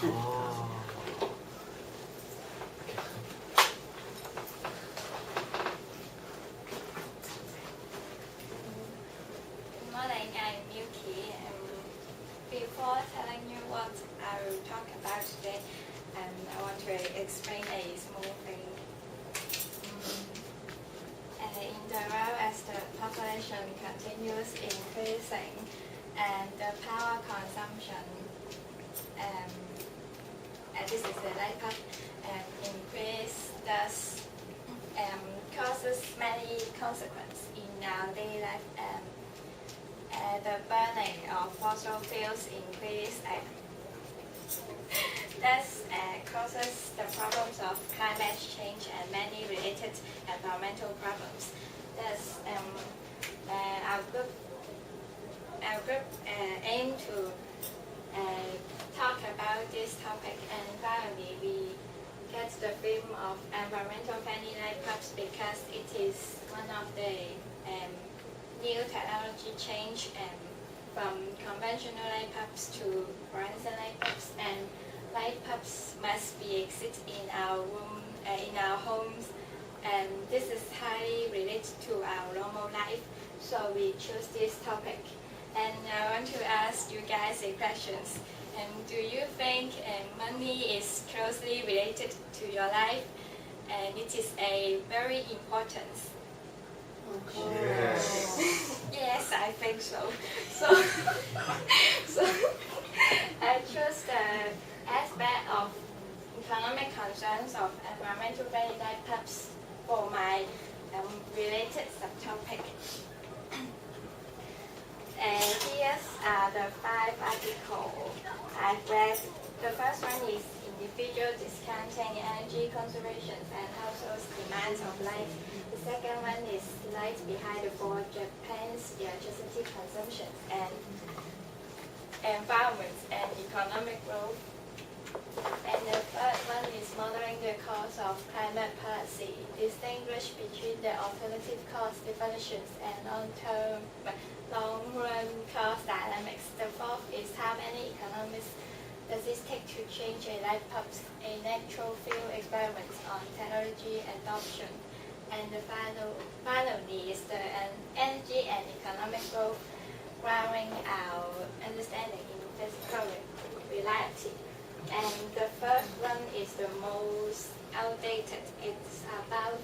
Morning, I'm Yuki. Before telling you what I will talk about today, I want to explain a small thing. In the world, as the population continues increasing and the power consumption, this is the light bulb, increase, thus causes many consequences in our daily life. The burning of fossil fuels increase, thus causes the problems of climate change and many related environmental problems. Thus, our group aim to talk about this topic, and finally we get the theme of environmental friendly light bulbs because it is one of the new technology change from conventional light bulbs to fluorescent light bulbs, and light bulbs must be exist in our room, in our homes, and this is highly related to our normal life, so we choose this topic. And I want to ask you guys a question. Do you think money is closely related to your life? And it is a very important. Yes, I think so. So I chose the aspect of economic concerns of environmental friendly light bulbs for my related subtopic. And here are the 5 articles I've read. The first one is individual discounting energy conservation and households' demands of light. The second one is light behind the for Japan's electricity consumption and environment and economic growth. And the third one is modeling the cost of climate policy, distinguish between the alternative cost definitions and long-run cost dynamics. The fourth is how many economists does it take to change a light bulb, a natural field experiment on technology adoption. And the finally is the energy and economic growth, growing our understanding in physical reality. And the first one is the most outdated. It's about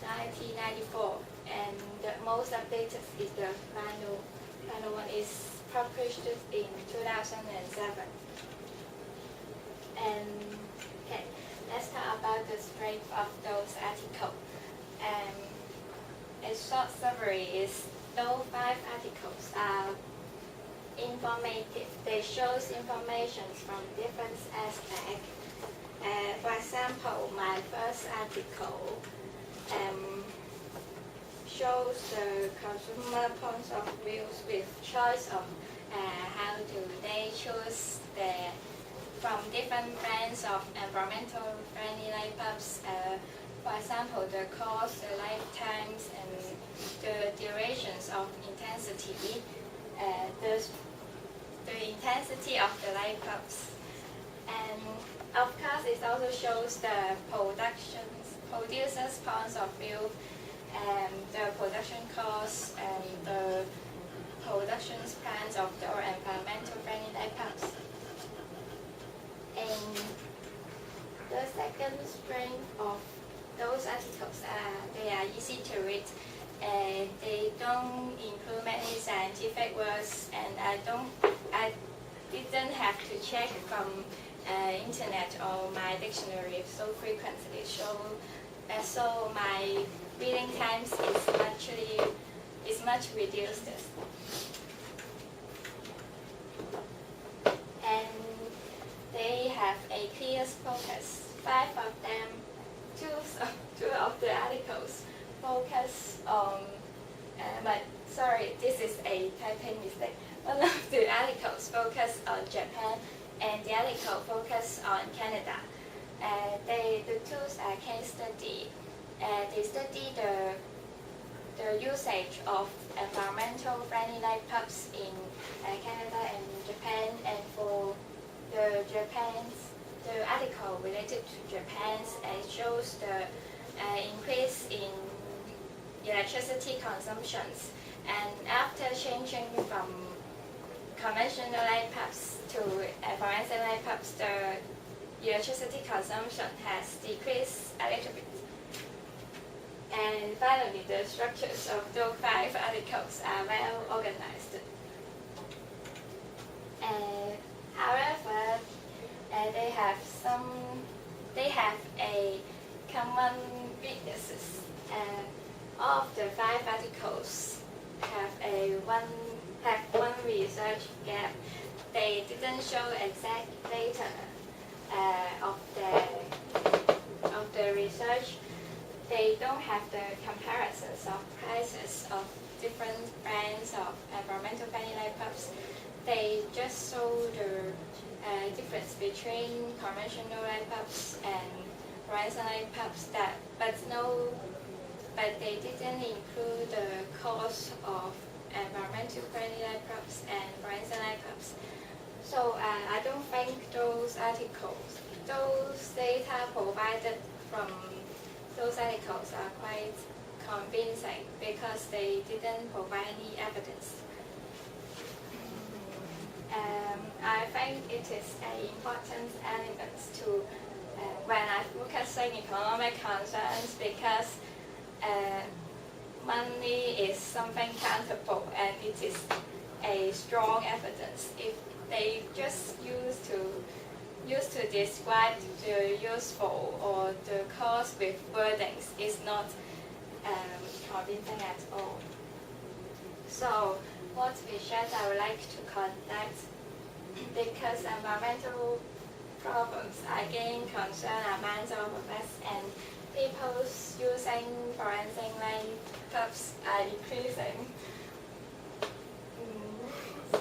1994, and the most updated is the final one is published in 2007. And okay, let's talk about the strength of those articles. A short summary is those 5 articles are informative. They show information from different aspects. For example, my first article shows the consumer points of views with choice of how do they choose from different brands of environmental friendly light bulbs. For example, the cost, the lifetimes, and the durations of intensity. The intensity of the light bulbs. And of course, it also shows the producer's points of view, and the production costs, and the production plans of the environmental friendly light bulbs. And the second strength of those articles they are easy to read. They don't include many scientific words, and I didn't have to check from internet or my dictionary so frequently. So my reading times is much reduced. And they have a clear focus. 5 of them, two of the articles focus on, but sorry, this is a typing mistake. One of the articles focus on Japan, and the article focus on Canada. The tools are case study. They study the usage of environmental friendly light bulbs in Canada and Japan, and for the article related to Japan's shows the increase in electricity consumptions, and after changing from conventional light bulbs to fluorescent light bulbs, the electricity consumption has decreased a little bit. And finally, the structures of those 5 articles are well organized. However, they have a common weaknesses. All of the 5 articles have one research gap. They didn't show exact data of the research. They don't have the comparisons of prices of different brands of environmental friendly light bulbs. They just show the difference between conventional light bulbs and fluorescent light bulbs, but they didn't include the cost of environmental friendly light bulbs and fluorescent light bulbs. So I don't think those data provided from those articles are quite convincing because they didn't provide any evidence. I think it is an important element to when I focusing economic concerns, because money is something countable and it is a strong evidence. If they just used to describe the useful or the cost with wordings, is not convincing at all. So what research I would like to conduct, because environmental problems are gaining concern among all of us, and people using fluorescent light bulbs are increasing.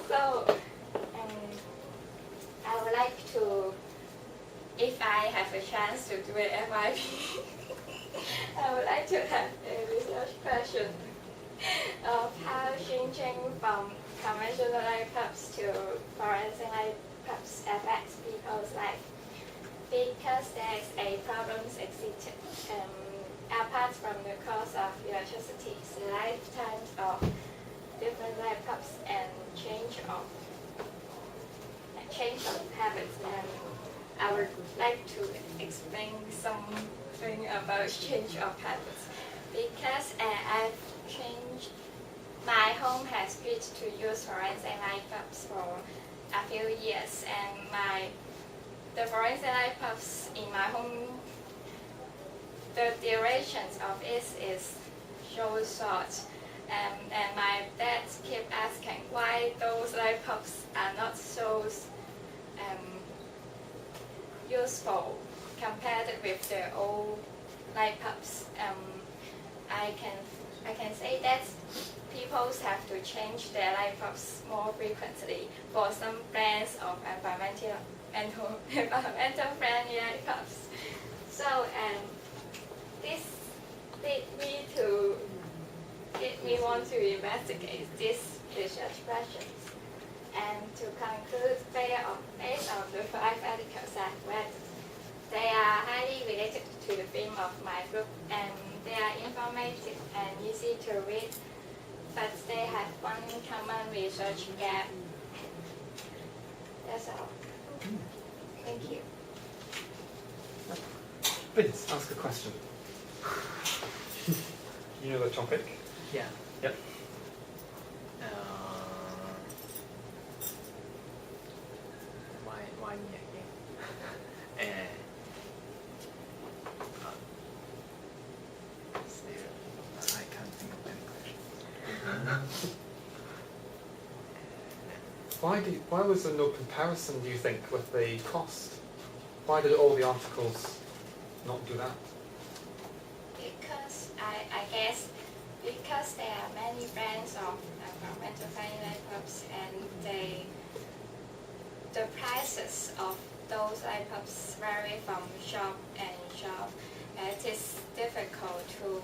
So I would like to, if I have a chance to do an FYP, I would like to have a research question of how changing from conventional light bulbs to fluorescent light bulbs affects people's life. Because there is a problem existing. Apart from the cost of electricity, the lifetimes of different light bulbs and change of habits. And I would like to explain something about change of habits, because I've changed. My home has switched to use fluorescent light bulbs for a few years, and the fluorescent light bulbs in my home, the durations of it is so short. And my dad kept asking why those light bulbs are not so useful compared with the old light bulbs. I can say that people have to change their light bulbs more frequently for some brands of environmental friendly light bulbs. So this made me want to investigate these research questions. And to conclude, based on the 5 articles I've read, they are highly related to the theme of my book, and they are informative and easy to read, but they have one common research gap. That's all. Thank you. Vince, ask a question. You know the topic? Yeah. Yep. Why me again? I can't think of any questions. Why was there no comparison, do you think, with the cost? Why did all the articles not do that? Because I guess because there are many brands of environmental friendly light bulbs, and the prices of those light bulbs vary from shop and shop. It is difficult to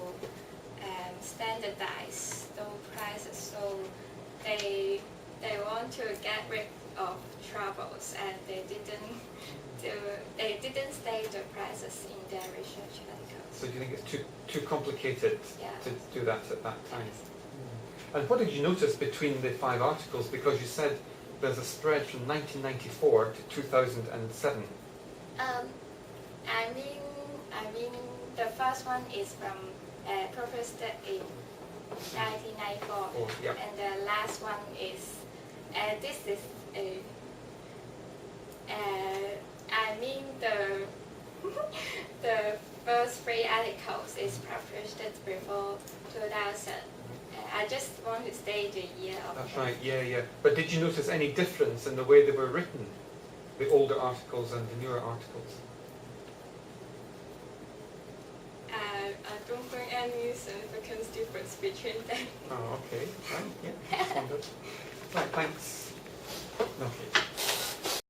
standardize those prices, so they want to get rid of troubles, and they didn't state the prices in their research articles. So do you think it's too complicated Yeah. to do that at that time? And what did you notice between the 5 articles? Because you said there's a spread from 1994 to 2007. I mean, the first one is from published in 1994, Oh, yeah. and the last one is this is I mean the first 3 articles is published before 2000. I just want to state the year of That's it. right, yeah. But did you notice any difference in the way they were written? The older articles and the newer articles? I don't think any significant difference between them. Oh, okay. Right, yeah. Just wondered. Right, thanks. Okay.